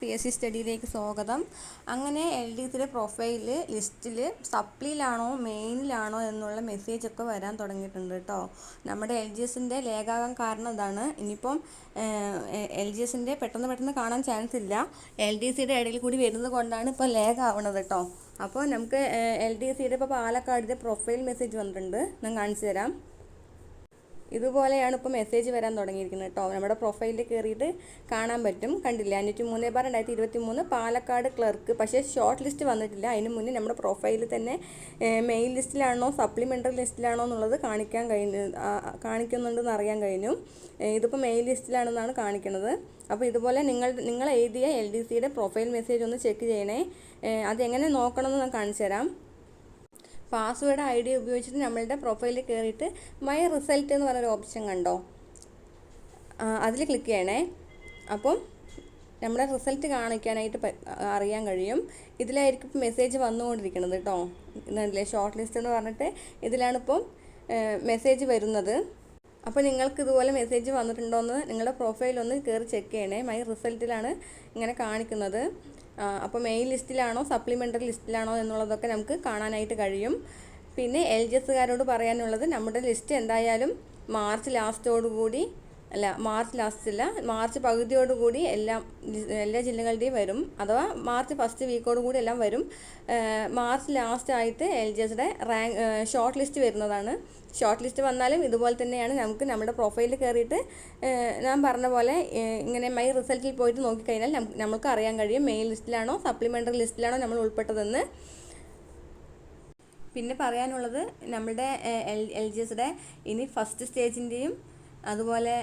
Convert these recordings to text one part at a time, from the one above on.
PSC സ്റ്റഡിയിലേക്ക് സ്വാഗതം. അങ്ങനെ LDCയുടെ profile ലിസ്റ്റിൽ സപ്ലിയിലാണോ മെയിനിലാണോ എന്നുള്ള മെസ്സേജൊക്കെ വരാൻ തുടങ്ങിയിട്ടുണ്ട് കേട്ടോ. നമ്മുടെ LGSൻ്റെ ലേഖാകാൻ കാരണം ഇതാണ്. ഇനിയിപ്പം LGSൻ്റെ പെട്ടെന്ന് കാണാൻ ചാൻസ് ഇല്ല. LDCയുടെ ഇടയിൽ കൂടി വരുന്നത് കൊണ്ടാണ് ഇപ്പോൾ ലേഖാവണത് കേട്ടോ. അപ്പോൾ നമുക്ക് LDCയുടെ ഇപ്പോൾ പാലക്കാടിൻ്റെ പ്രൊഫൈൽ മെസ്സേജ് വന്നിട്ടുണ്ട്. ഞാൻ കാണിച്ചു തരാം. ഇതുപോലെയാണ് ഇപ്പോൾ മെസ്സേജ് വരാൻ തുടങ്ങിയിരിക്കുന്നത് കേട്ടോ. നമ്മുടെ പ്രൊഫൈലിൽ കയറിയിട്ട് കാണാൻ പറ്റും. കണ്ടില്ല, 503/2023 പാലക്കാട് ക്ലർക്ക്. പക്ഷേ ഷോർട്ട് ലിസ്റ്റ് വന്നിട്ടില്ല. അതിന് മുന്നേ നമ്മുടെ പ്രൊഫൈലിൽ തന്നെ മെയിൻ ലിസ്റ്റിലാണോ സപ്ലിമെൻ്ററി ലിസ്റ്റിലാണോ എന്നുള്ളത് കാണിക്കുന്നുണ്ടെന്ന് അറിയാൻ കഴിഞ്ഞു. ഇതിപ്പോൾ മെയിൻ ലിസ്റ്റിലാണെന്നാണ് കാണിക്കുന്നത്. അപ്പോൾ ഇതുപോലെ നിങ്ങൾ എഴുതിയ LDCയുടെ പ്രൊഫൈൽ മെസ്സേജ് ഒന്ന് ചെക്ക് ചെയ്യണേ. അതെങ്ങനെ നോക്കണമെന്ന് ഞാൻ കാണിച്ചു തരാം. പാസ്വേഡ് ID ഉപയോഗിച്ചിട്ട് നമ്മളുടെ പ്രൊഫൈലിൽ കയറിയിട്ട് മൈ റിസൾട്ട് എന്ന് പറഞ്ഞൊരു ഓപ്ഷൻ കണ്ടോ, അതിൽ ക്ലിക്ക് ചെയ്യണേ. അപ്പം നമ്മുടെ റിസൾട്ട് കാണിക്കാനായിട്ട് അറിയാൻ കഴിയും. ഇതിലായിരിക്കും ഇപ്പോൾ മെസ്സേജ് വന്നുകൊണ്ടിരിക്കുന്നത് കേട്ടോ. ഇതല്ലേ ഷോർട്ട് ലിസ്റ്റ് എന്ന് പറഞ്ഞിട്ട് ഇതിലാണിപ്പം മെസ്സേജ് വരുന്നത്. അപ്പോൾ നിങ്ങൾക്ക് ഇതുപോലെ മെസ്സേജ് വന്നിട്ടുണ്ടോയെന്ന് നിങ്ങളുടെ പ്രൊഫൈലൊന്ന് കയറി ചെക്ക് ചെയ്യണേ. മൈ റിസൾട്ടിലാണ് ഇങ്ങനെ കാണിക്കുന്നത്. അപ്പോൾ മെയിൻ ലിസ്റ്റിലാണോ സപ്ലിമെൻ്ററി ലിസ്റ്റിലാണോ എന്നുള്ളതൊക്കെ നമുക്ക് കാണാനായിട്ട് കഴിയും. പിന്നെ LGSകാരോട് പറയാനുള്ളത്, നമ്മുടെ ലിസ്റ്റ് എന്തായാലും മാർച്ച് മാർച്ച് പകുതിയോടുകൂടി എല്ലാ ജില്ലകളുടെയും വരും. അഥവാ മാർച്ച് ഫസ്റ്റ് വീക്കോടുകൂടി എല്ലാം വരും. മാർച്ച് ലാസ്റ്റ് ആയിട്ട് LGSയുടെ ഷോർട്ട് ലിസ്റ്റ് വരുന്നതാണ്. ഷോർട്ട് ലിസ്റ്റ് വന്നാലും ഇതുപോലെ തന്നെയാണ്. നമുക്ക് നമ്മുടെ പ്രൊഫൈലിൽ കയറിയിട്ട് ഞാൻ പറഞ്ഞ പോലെ ഇങ്ങനെ മൈ റിസൾട്ടിൽ പോയിട്ട് നോക്കിക്കഴിഞ്ഞാൽ നമുക്ക് അറിയാൻ കഴിയും മെയിൻ ലിസ്റ്റിലാണോ സപ്ലിമെൻ്ററി ലിസ്റ്റിലാണോ നമ്മൾ ഉൾപ്പെട്ടതെന്ന്. പിന്നെ പറയാനുള്ളത്, നമ്മുടെ LGSയുടെ ഇനി ഫസ്റ്റ് സ്റ്റേജിൻ്റെയും അതുപോലെ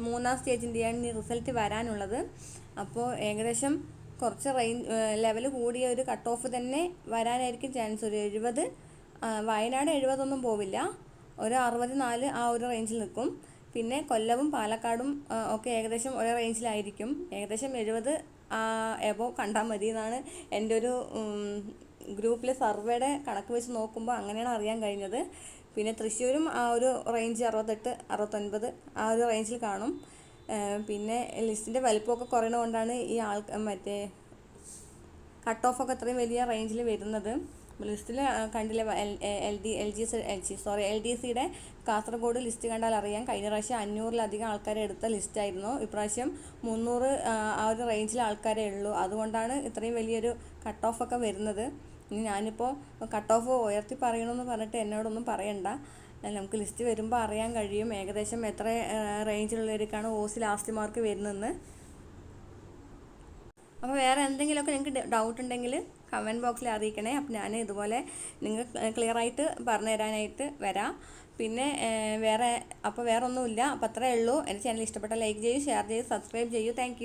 3ാം സ്റ്റേജിൻ്റെയാണ് ഇനി റിസൾട്ട് വരാനുള്ളത്. അപ്പോൾ ഏകദേശം കുറച്ച് ലെവൽ കൂടിയ ഒരു കട്ട് ഓഫ് തന്നെ വരാനായിരിക്കും ചാൻസ്. ഒരു 70, വയനാട് 70 ഒന്നും പോവില്ല, ഒരു 64 ആ ഒരു റേഞ്ചിൽ നിൽക്കും. പിന്നെ കൊല്ലവും പാലക്കാടും ഒക്കെ ഏകദേശം ഒരേ റേഞ്ചിലായിരിക്കും. ഏകദേശം 70 എബോ കണ്ടാൽ മതി എന്നാണ് എൻ്റെ ഒരു ഗ്രൂപ്പിലെ സർവേയുടെ കണക്ക് വെച്ച് നോക്കുമ്പോൾ അങ്ങനെയാണ് അറിയാൻ കഴിഞ്ഞത്. പിന്നെ തൃശ്ശൂരും ആ ഒരു റേഞ്ച് 68, 69 ആ ഒരു റേഞ്ചിൽ കാണും. പിന്നെ ലിസ്റ്റിൻ്റെ വലിപ്പമൊക്കെ കുറയണതുകൊണ്ടാണ് ഈ മറ്റേ കട്ട് ഓഫൊക്കെ അത്രയും വലിയ റേഞ്ചിൽ വരുന്നത്. ലിസ്റ്റിൽ കണ്ടില്ല, LDCയുടെ കാസർഗോഡ് ലിസ്റ്റ് കണ്ടാൽ അറിയാം. കഴിഞ്ഞ പ്രാവശ്യം 500-ലധികം ആൾക്കാരെ എടുത്ത ലിസ്റ്റായിരുന്നു. ഇപ്രാവശ്യം 300 ആ ഒരു റേഞ്ചിൽ ആൾക്കാരേ ഉള്ളൂ. അതുകൊണ്ടാണ് ഇത്രയും വലിയൊരു കട്ട് ഓഫൊക്കെ വരുന്നത്. ഇനി ഞാനിപ്പോൾ കട്ട് ഓഫ് ഉയർത്തി പറയണമെന്ന് പറഞ്ഞിട്ട് എന്നോടൊന്നും പറയണ്ട. നമുക്ക് ലിസ്റ്റ് വരുമ്പോൾ അറിയാൻ കഴിയും ഏകദേശം എത്ര റേഞ്ചിലുള്ളവർക്കാണ് OC ലാസ്റ്റ് മാർക്ക് വരുന്നതെന്ന്. അപ്പോൾ വേറെ എന്തെങ്കിലുമൊക്കെ നിങ്ങൾക്ക് ഡൗട്ട് ഉണ്ടെങ്കിൽ കമൻറ്റ് ബോക്സിൽ അറിയിക്കണേ. അപ്പോൾ ഞാൻ ഇതുപോലെ നിങ്ങൾക്ക് ക്ലിയറായിട്ട് പറഞ്ഞു തരാനായിട്ട് വരാം. പിന്നെ വേറെ ഒന്നുമില്ല. അപ്പോൾ അത്രയേ ഉള്ളൂ. എൻ്റെ ചാനൽ ഇഷ്ടപ്പെട്ടാൽ ലൈക്ക് ചെയ്യൂ, ഷെയർ ചെയ്യൂ, സബ്സ്ക്രൈബ് ചെയ്യൂ. താങ്ക്